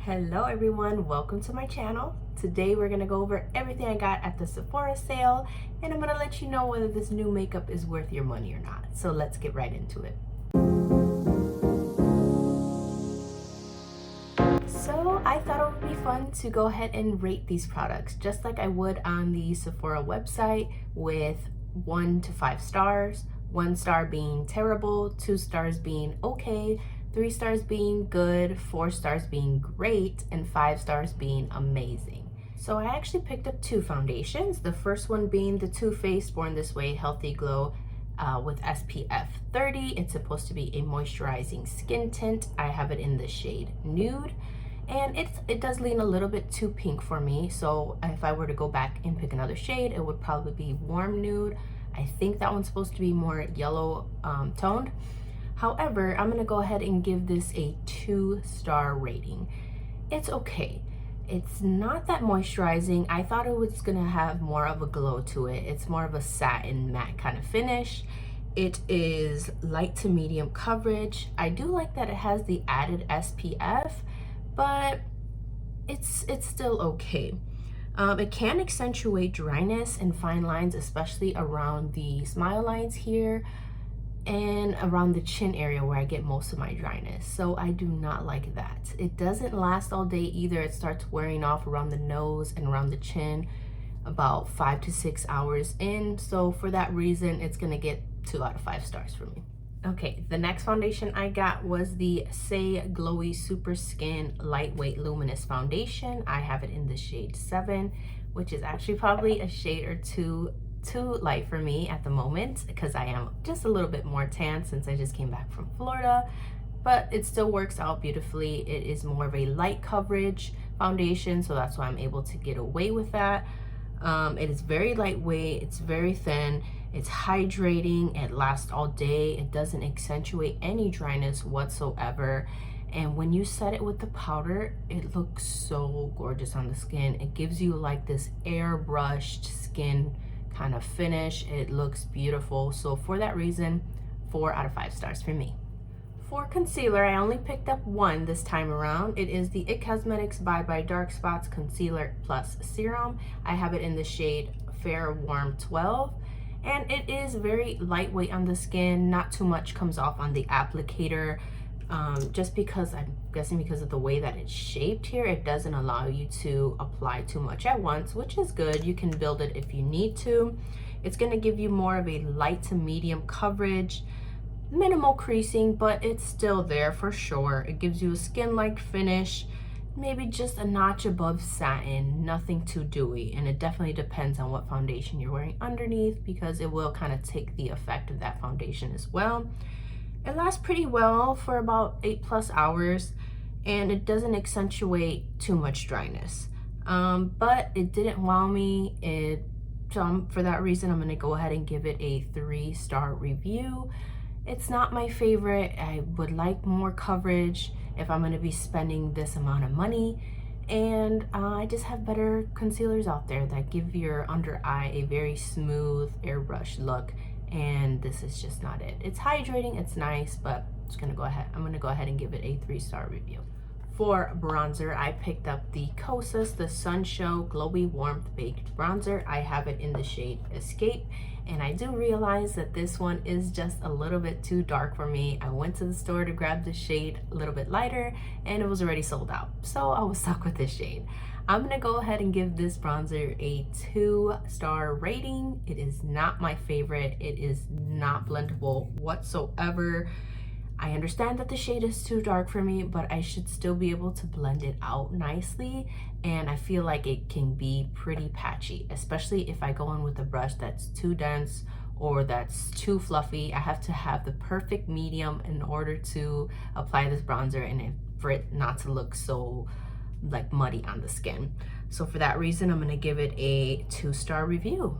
Hello everyone, welcome to my channel. Today we're gonna go over everything I got at the Sephora sale, and I'm gonna let you know whether this new makeup is worth your money or not. So let's get right into it. So I thought it would be fun to go ahead and rate these products just like I would on the Sephora website, with 1 to 5 stars, 1 star being terrible, 2 stars being okay, 3 stars being good, 4 stars being great, and 5 stars being amazing. So I actually picked up 2 foundations. The first one being the Too Faced Born This Way Healthy Glow with SPF 30. It's supposed to be a moisturizing skin tint. I have it in the shade Nude, and it does lean a little bit too pink for me. So if I were to go back and pick another shade, it would probably be Warm Nude. I think that one's supposed to be more yellow toned. However, I'm gonna go ahead and give this a 2-star rating. It's okay. It's not that moisturizing. I thought it was gonna have more of a glow to it. It's more of a satin matte kind of finish. It is light to medium coverage. I do like that it has the added SPF, but it's still okay. It can accentuate dryness and fine lines, especially around the smile lines here and around the chin area where I get most of my dryness. So I do not like that. It doesn't last all day either. It starts wearing off around the nose and around the chin about 5 to 6 hours in. So for that reason, it's gonna get 2 out of 5 stars for me. Okay, the next foundation I got was the Saie Glowy Super Skin Lightweight Luminous Foundation. I have it in the shade 7, which is actually probably a shade or two too light for me at the moment because I am just a little bit more tan since I just came back from Florida, but it still works out beautifully. It is more of a light coverage foundation, so that's why I'm able to get away with that. It is very lightweight, it's very thin, it's hydrating, it lasts all day, it doesn't accentuate any dryness whatsoever, and when you set it with the powder, it looks so gorgeous on the skin. It gives you like this airbrushed skin kind of finish. It looks beautiful. So for that reason, 4 out of 5 stars for me. For concealer, I only picked up 1 this time around. It is the IT Cosmetics Bye Bye Dark Spots Concealer Plus Serum. I have it in the shade Fair Warm 12, and it is very lightweight on the skin. Not too much comes off on the applicator, just because I'm guessing because of the way that it's shaped here, it doesn't allow you to apply too much at once, which is good. You can build it if you need to. It's going to give you more of a light to medium coverage, minimal creasing, but it's still there for sure. It gives you a skin-like finish, maybe just a notch above satin, nothing too dewy, and it definitely depends on what foundation you're wearing underneath because it will kind of take the effect of that foundation as well. It lasts pretty well for about 8+ hours, and it doesn't accentuate too much dryness. But it didn't wow me. For that reason, I'm going to go ahead and give it a 3-star review. It's not my favorite. I would like more coverage if I'm going to be spending this amount of money. And I just have better concealers out there that give your under eye a very smooth airbrush look. And this is just not it. It's hydrating, it's nice, but I'm gonna go ahead and give it a 3-star review. For bronzer, I picked up the Kosas The Sun Show Glowy Warmth Baked Bronzer. I have it in the shade Escape, and I do realize that this one is just a little bit too dark for me. I went to the store to grab the shade a little bit lighter, and it was already sold out, so I was stuck with this shade. I'm gonna go ahead and give this bronzer a 2-star rating. It is not my favorite. It is not blendable whatsoever. I understand that the shade is too dark for me, but I should still be able to blend it out nicely. And I feel like it can be pretty patchy, especially if I go in with a brush that's too dense or that's too fluffy. I have to have the perfect medium in order to apply this bronzer and for it not to look so like muddy on the skin. So for that reason, I'm gonna give it a 2-star review.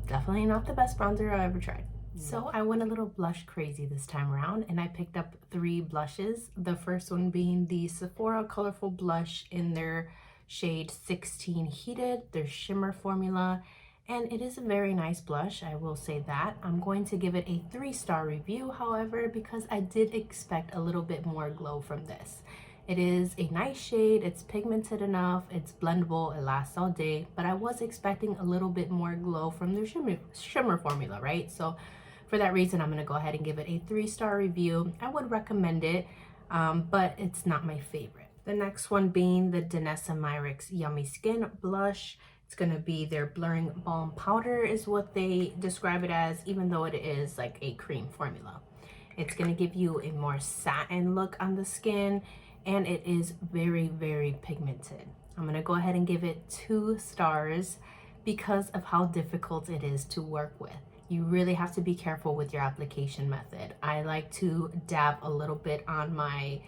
Definitely not the best bronzer I ever tried. So I went a little blush crazy this time around, and I picked up 3 blushes. The first one being the Sephora Colorful Blush in their shade 16 Heated, their shimmer formula, and it is a very nice blush, I will say that. I'm going to give it a 3-star review, however, because I did expect a little bit more glow from this. It is a nice shade, it's pigmented enough, it's blendable, it lasts all day, but I was expecting a little bit more glow from their shimmer formula, right? So for that reason, I'm gonna go ahead and give it a 3-star review. I would recommend it, but it's not my favorite. The next one being the Danessa Myricks Yummy Skin Blush. It's gonna be their blurring balm powder is what they describe it as, even though it is like a cream formula. It's gonna give you a more satin look on the skin, and it is very, very pigmented. I'm gonna go ahead and give it 2 stars because of how difficult it is to work with. You really have to be careful with your application method. I like to dab a little bit on my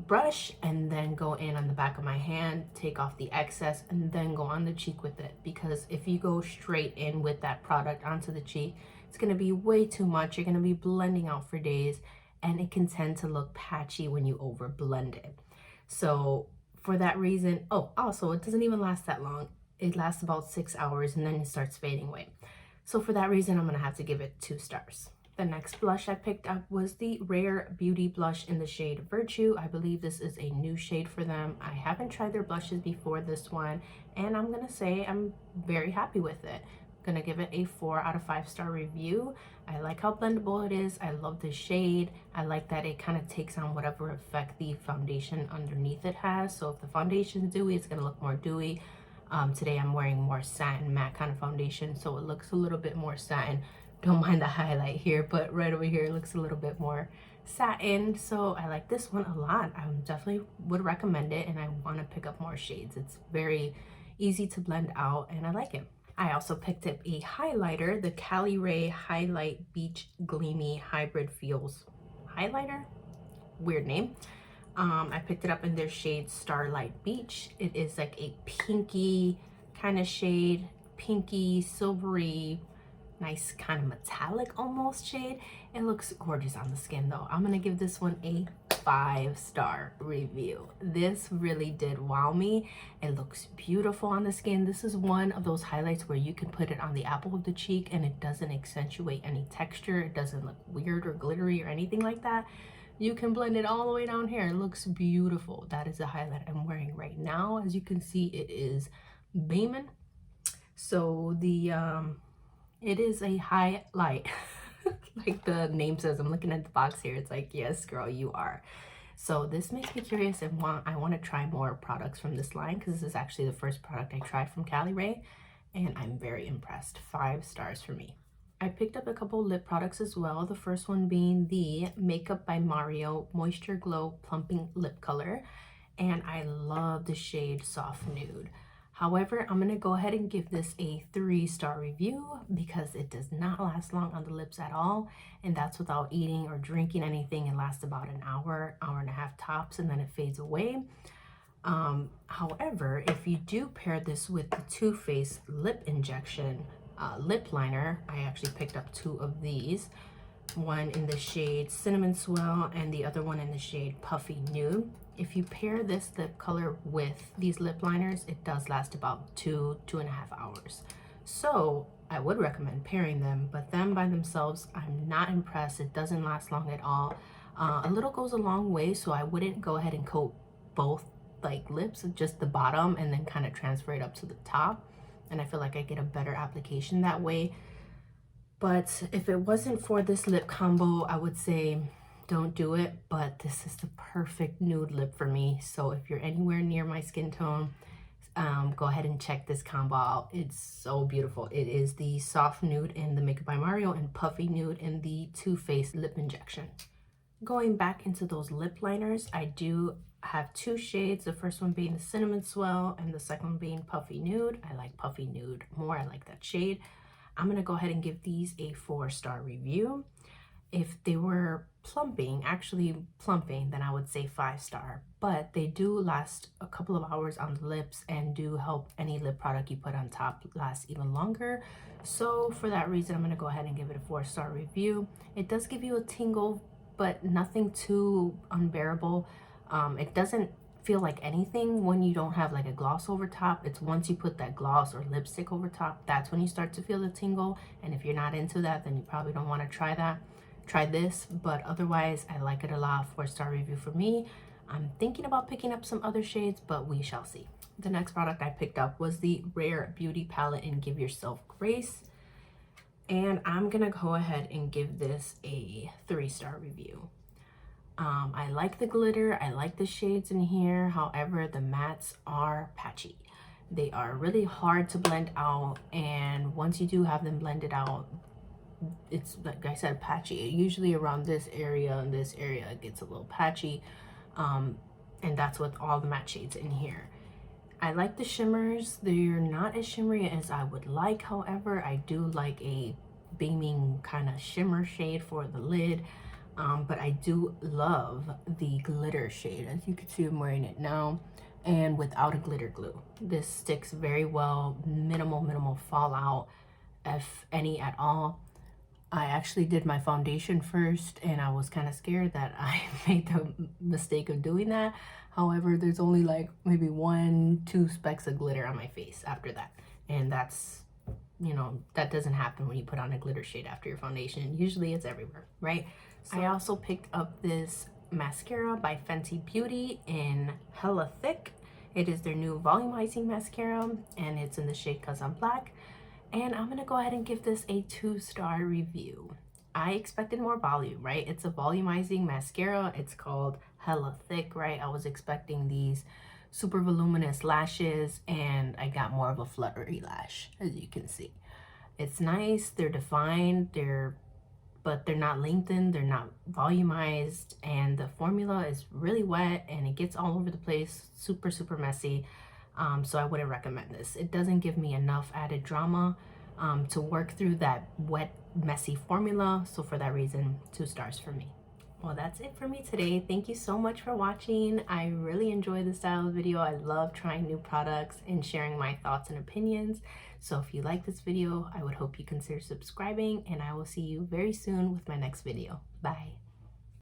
brush and then go in on the back of my hand, take off the excess, and then go on the cheek with it, because if you go straight in with that product onto the cheek, it's going to be way too much. You're going to be blending out for days, and it can tend to look patchy when you over blend it. So for that reason, oh, also it doesn't even last that long. It lasts about 6 hours and then it starts fading away. So for that reason, I'm going to have to give it 2 stars. The next blush I picked up was the Rare Beauty blush in the shade Virtue. I believe this is a new shade for them. I haven't tried their blushes before this one, and I'm gonna say I'm very happy with it. I'm gonna give it a 4 out of 5-star review. I like how blendable it is. I love the shade. I like that it kind of takes on whatever effect the foundation underneath it has. So if the foundation's dewy, it's gonna look more dewy. Today I'm wearing more satin matte kind of foundation, so it looks a little bit more satin. Don't mind the highlight here, but right over here it looks a little bit more satin. So I like this one a lot. I definitely would recommend it, and I want to pick up more shades. It's very easy to blend out, and I like it. I also picked up a highlighter, the Caliray Highlight Beach Gleamy Hybrid Feels highlighter. Weird name. I picked it up in their shade Starlight Beach. It is like a pinky kind of shade, pinky, silvery, nice kind of metallic almost shade. It looks gorgeous on the skin though. I'm gonna give this one a 5-star review. This really did wow me. It looks beautiful on the skin. This is one of those highlights where you can put it on the apple of the cheek and it doesn't accentuate any texture. It doesn't look weird or glittery or anything like that. You can blend it all the way down here. It looks beautiful. That is the highlight I'm wearing right now. As you can see, it is beaming. So the it is a highlight. Like the name says. I'm looking at the box here. It's like, yes, girl, you are. So this makes me curious and I want to try more products from this line, because this is actually the first product I tried from Caliray, and I'm very impressed. 5 stars for me. I picked up a couple lip products as well. The first one being the Makeup by Mario Moisture Glow Plumping Lip Color, and I love the shade Soft Nude. However, I'm going to go ahead and give this a 3-star review because it does not last long on the lips at all, and that's without eating or drinking anything. It lasts about an hour, hour and a half tops, and then it fades away. However, if you do pair this with the Too Faced Lip Injection lip liner, I actually picked up 2 of these, one in the shade Cinnamon Swell and the other one in the shade Puffy Nude. If you pair this lip color with these lip liners, it does last about 2.5 hours. So I would recommend pairing them, but them by themselves, I'm not impressed. It doesn't last long at all. A little goes a long way, so I wouldn't go ahead and coat both like lips, just the bottom, and then kind of transfer it up to the top. And I feel like I get a better application that way. But if it wasn't for this lip combo, I would say don't do it. But this is the perfect nude lip for me. So if you're anywhere near my skin tone, go ahead and check this combo out. It's so beautiful. It is the Soft Nude in the Makeup by Mario and Puffy Nude in the Too Faced Lip Injection. Going back into those lip liners, I do have 2 shades. The first one being the Cinnamon Swell and the second one being Puffy Nude. I like Puffy Nude more. I like that shade. I'm going to go ahead and give these a 4-star review. If they were plumping, then I would say 5-star. But they do last a couple of hours on the lips and do help any lip product you put on top last even longer. So for that reason, I'm going to go ahead and give it a 4-star review. It does give you a tingle, but nothing too unbearable. It doesn't feel like anything when you don't have like a gloss over top. It's once you put that gloss or lipstick over top, that's when you start to feel the tingle. And if you're not into that, then you probably don't want to try that. Try this, but otherwise I like it a lot. 4-star review for me. I'm thinking about picking up some other shades, but we shall see. The next product I picked up was the Rare Beauty palette in Give Yourself Grace. And I'm gonna go ahead and give this a 3-star review. I like the glitter, I like the shades in here. However, the mattes are patchy. They are really hard to blend out, and once you do have them blended out, it's like I said, patchy. Usually around this area and this area it gets a little patchy, and that's with all the matte shades in here. I like the shimmers. They're not as shimmery as I would like. However, I do like a beaming kind of shimmer shade for the lid. But I do love the glitter shade. As you can see, I'm wearing it now, and without a glitter glue. This sticks very well, minimal fallout, if any at all. I actually did my foundation first, and I was kind of scared that I made the mistake of doing that. However, there's only like maybe 1-2 specks of glitter on my face after that, and that's, you know, that doesn't happen when you put on a glitter shade after your foundation. Usually it's everywhere, right? So, I also picked up this mascara by Fenty Beauty in Hella Thick. It is their new volumizing mascara, and it's in the shade Cause I'm Black. And I'm gonna go ahead and give this a 2-star review. I expected more volume, right? It's a volumizing mascara. It's called Hella Thick, right? I was expecting these super voluminous lashes, and I got more of a fluttery lash, as you can see. It's nice, they're defined, but they're not lengthened, they're not volumized, and the formula is really wet and it gets all over the place, super messy. So I wouldn't recommend this. It doesn't give me enough added drama to work through that wet, messy formula. So for that reason, 2 stars for me. Well, that's it for me today. Thank you so much for watching. I really enjoy this style of video. I love trying new products and sharing my thoughts and opinions. So if you like this video, I would hope you consider subscribing, and I will see you very soon with my next video. Bye.